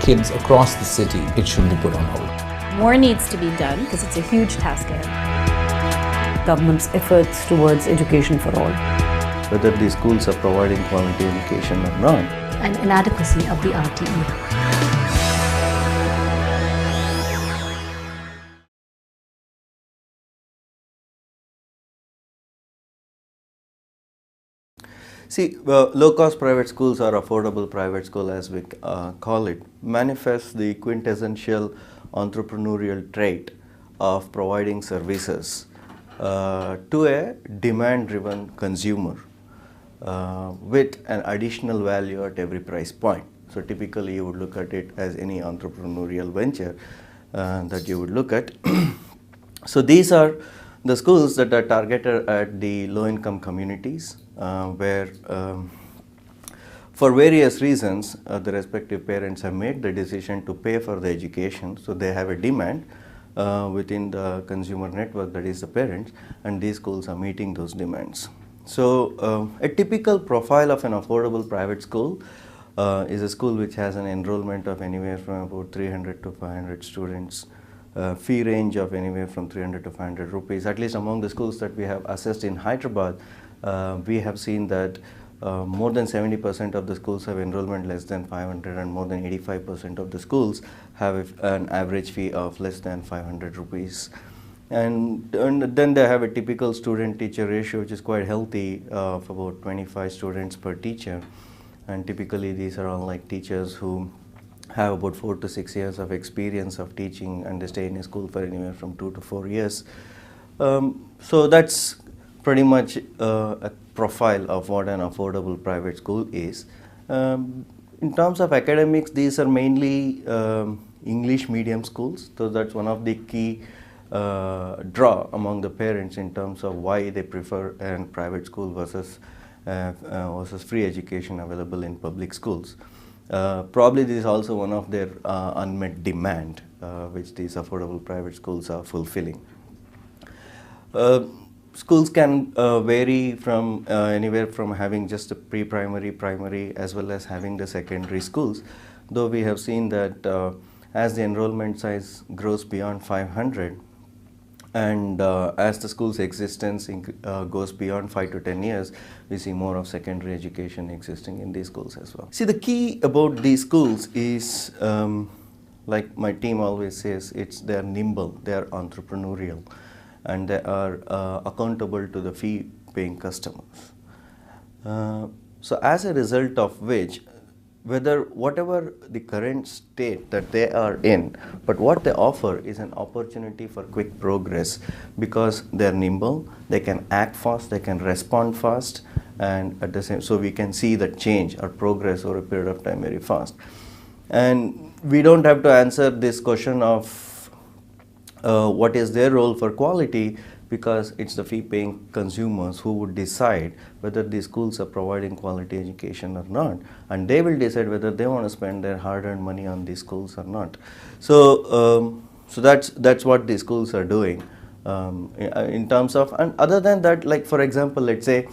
kids across the city, it should be put on hold. More needs to be done because it's a huge task ahead. Government's efforts towards education for all. Whether these schools are providing quality education or not. And inadequacy of the RTE. See, low-cost private schools or affordable private school, as we call it, manifests the quintessential entrepreneurial trait of providing services to a demand-driven consumer with an additional value at every price point. So typically you would look at it as any entrepreneurial venture that you would look at. So these are the schools that are targeted at the low-income communities where for various reasons the respective parents have made the decision to pay for the education. So they have a demand within the consumer network, that is the parents, and these schools are meeting those demands. So a typical profile of an affordable private school is a school which has an enrollment of anywhere from about 300 to 500 students. Fee range of anywhere from 300 to 500 rupees. At least among the schools that we have assessed in Hyderabad, we have seen that more than 70% of the schools have enrollment less than 500 and more than 85% of the schools have an average fee of less than 500 rupees. And then they have a typical student-teacher ratio which is quite healthy of about 25 students per teacher. And typically these are all like teachers who have about 4 to 6 years of experience of teaching, and they stay in a school for anywhere from 2 to 4 years. So that's pretty much a profile of what an affordable private school is. In terms of academics, these are mainly English medium schools, so that's one of the key draw among the parents in terms of why they prefer a private school versus free education available in public schools. Probably this is also one of their unmet demand which these affordable private schools are fulfilling. Schools can vary from anywhere from having just a pre-primary, primary, as well as having the secondary schools, though we have seen that as the enrollment size grows beyond 500 and as the school's existence goes beyond 5 to 10 years, we see more of secondary education existing in these schools as well. See, the key about these schools is, like my team always says, they're nimble, they're entrepreneurial, and they are accountable to the fee-paying customers. So as a result of which, whatever the current state that they are in, but what they offer is an opportunity for quick progress because they're nimble, they can act fast, they can respond fast, and at the same, so we can see the change or progress over a period of time very fast. And we don't have to answer this question of what is their role for quality, because it's the fee-paying consumers who would decide whether these schools are providing quality education or not, and they will decide whether they want to spend their hard-earned money on these schools or not. So, so that's what these schools are doing in terms of. And other than that, like for example, let's say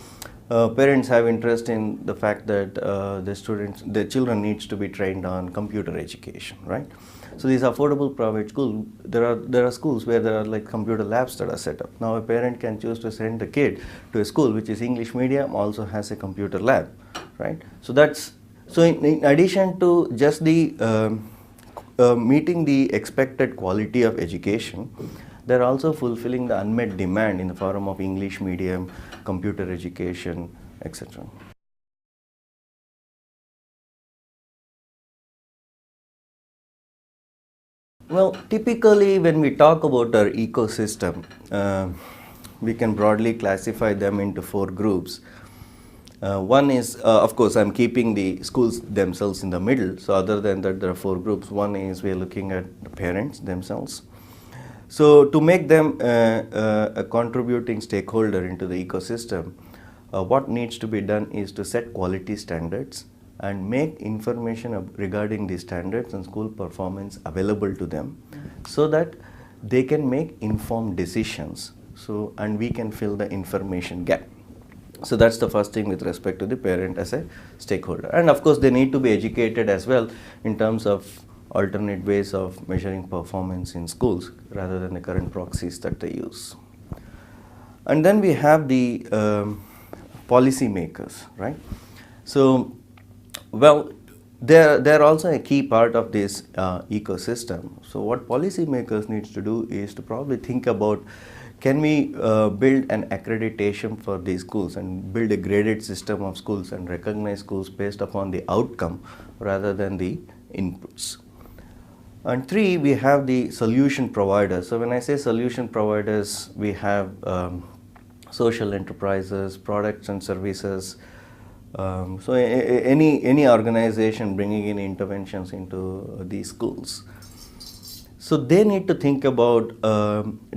parents have interest in the fact that their children needs to be trained on computer education, right? So these affordable private schools, there are schools where there are like computer labs that are set up. Now a parent can choose to send the kid to a school which is English medium, also has a computer lab, right? So in addition to just the meeting the expected quality of education, they're also fulfilling the unmet demand in the form of English medium, computer education, etc. Well, typically when we talk about our ecosystem, we can broadly classify them into 4 groups. One is, of course, I'm keeping the schools themselves in the middle. So other than that, there are 4 groups. One is we're looking at the parents themselves. So to make them a contributing stakeholder into the ecosystem, what needs to be done is to set quality standards and make information regarding these standards and school performance available to them so that they can make informed decisions. So, and we can fill the information gap. So that's the first thing with respect to the parent as a stakeholder. And of course, they need to be educated as well in terms of alternate ways of measuring performance in schools rather than the current proxies that they use. And then we have the policy makers, right? So, well, they're also a key part of this ecosystem. So what policymakers needs to do is to probably think about, can we build an accreditation for these schools and build a graded system of schools and recognize schools based upon the outcome rather than the inputs. And three, we have the solution providers. So when I say solution providers, we have social enterprises, products and services. So any organization bringing in interventions into these schools. So they need to think about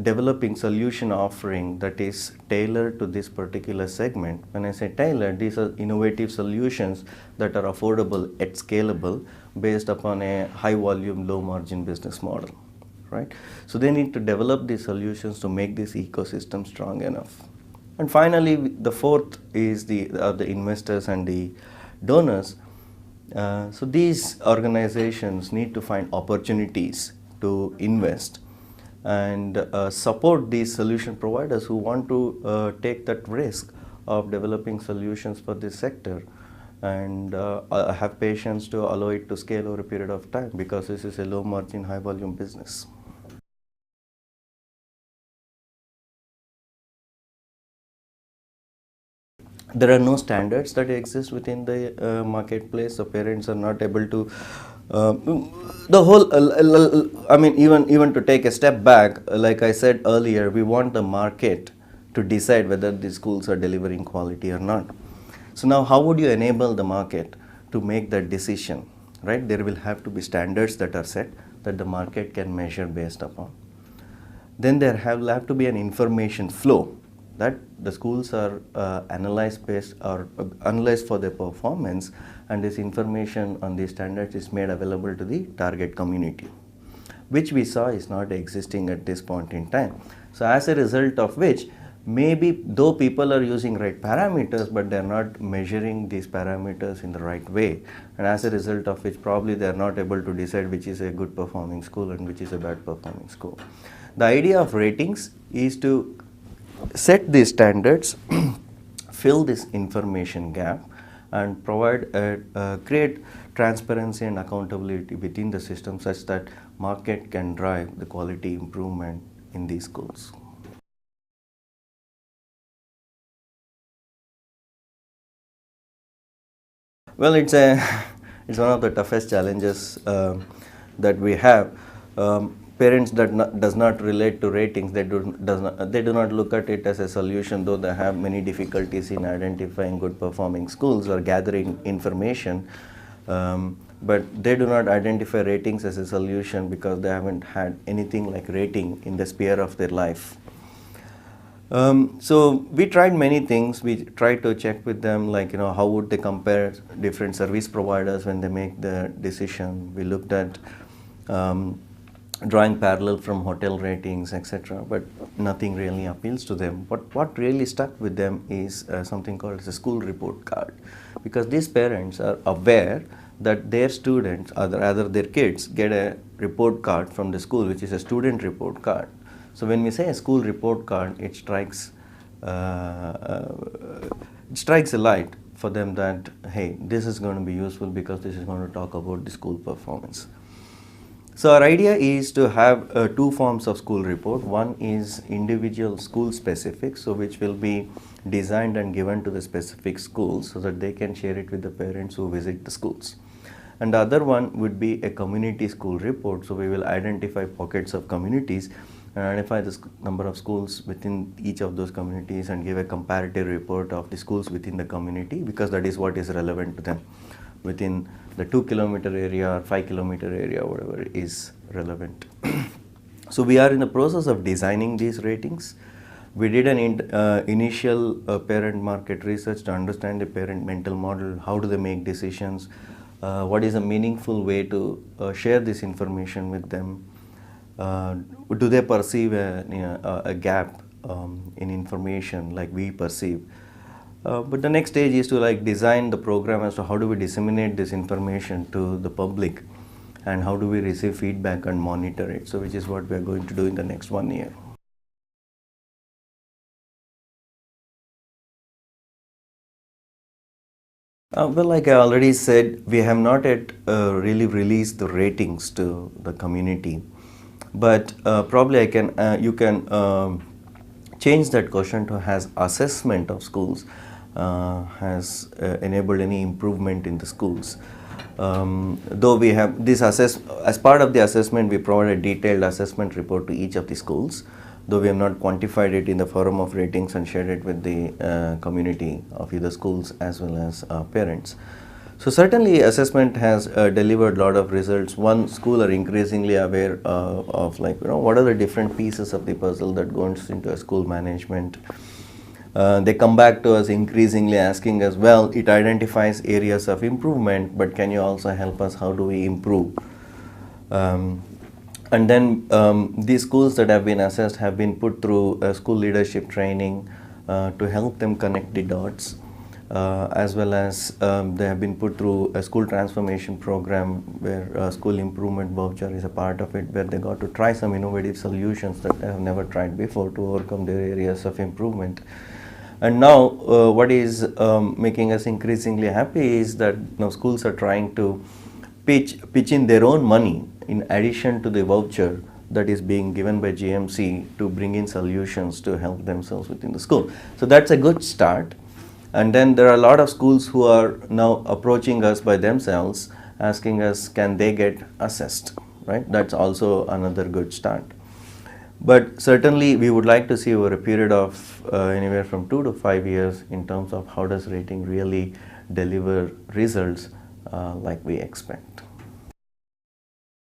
developing solution offering that is tailored to this particular segment. When I say tailored, these are innovative solutions that are affordable yet scalable based upon a high volume, low margin business model, right? So they need to develop these solutions to make this ecosystem strong enough. And finally, the fourth is the investors and the donors. So these organizations need to find opportunities to invest and support these solution providers who want to take that risk of developing solutions for this sector and have patience to allow it to scale over a period of time, because this is a low margin, high volume business. There are no standards that exist within the marketplace, so parents are not able to the whole I mean, even to take a step back, like I said earlier, we want the market to decide whether the schools are delivering quality or not. So now how would you enable the market to make that decision, right? There will have to be standards that are set that the market can measure based upon. Then there have to be an information flow that the schools are analyzed for their performance, and this information on these standards is made available to the target community, which we saw is not existing at this point in time. So as a result of which, maybe though people are using right parameters, but they're not measuring these parameters in the right way, and as a result of which probably they're not able to decide which is a good performing school and which is a bad performing school. The idea of ratings is to set these standards, fill this information gap, and provide create transparency and accountability within the system such that market can drive the quality improvement in these schools. Well, it's one of the toughest challenges that we have. Parents does not relate to ratings. They do not look at it as a solution, though they have many difficulties in identifying good performing schools or gathering information. But they do not identify ratings as a solution because they haven't had anything like rating in the sphere of their life. So we tried many things. We tried to check with them, like, how would they compare different service providers when they make the decision. We looked at drawing parallel from hotel ratings, etc., but nothing really appeals to them. But what really stuck with them is something called as a school report card, because these parents are aware that their students, or rather their kids, get a report card from the school, which is a student report card. So when we say a school report card, it strikes a light for them that, hey, this is going to be useful because this is going to talk about the school performance. So our idea is to have two forms of school report. One is individual school specific, so which will be designed and given to the specific schools so that they can share it with the parents who visit the schools. And the other one would be a community school report, so we will identify pockets of communities and identify the number of schools within each of those communities and give a comparative report of the schools within the community, because that is what is relevant to them within the 2-kilometer area or 5-kilometer area, whatever is relevant. So we are in the process of designing these ratings. We did an initial parent market research to understand the parent mental model, how do they make decisions, what is a meaningful way to share this information with them, do they perceive a gap in information like we perceive. But the next stage is to design the program as to how do we disseminate this information to the public and how do we receive feedback and monitor it. So which is what we are going to do in the next 1 year. Well, like I already said, we have not yet really released the ratings to the community, but probably you can change that question to has assessment of schools has enabled any improvement in the schools. Though we have this as part of the assessment, we provide a detailed assessment report to each of the schools, though we have not quantified it in the form of ratings and shared it with the community of either schools as well as parents. So certainly assessment has delivered a lot of results. One, school are increasingly aware of what are the different pieces of the puzzle that goes into a school management. They come back to us increasingly asking us, well, it identifies areas of improvement, but can you also help us? How do we improve? And then these schools that have been assessed have been put through a school leadership training to help them connect the dots, as well as they have been put through a school transformation program where school improvement voucher is a part of it, where they got to try some innovative solutions that they have never tried before to overcome their areas of improvement. And now what is making us increasingly happy is that schools are trying to pitch in their own money in addition to the voucher that is being given by GMC to bring in solutions to help themselves within the school. So that's a good start. And then there are a lot of schools who are now approaching us by themselves, asking us, can they get assessed, right? That's also another good start. But certainly we would like to see over a period of anywhere from 2 to 5 years in terms of how does rating really deliver results like we expect.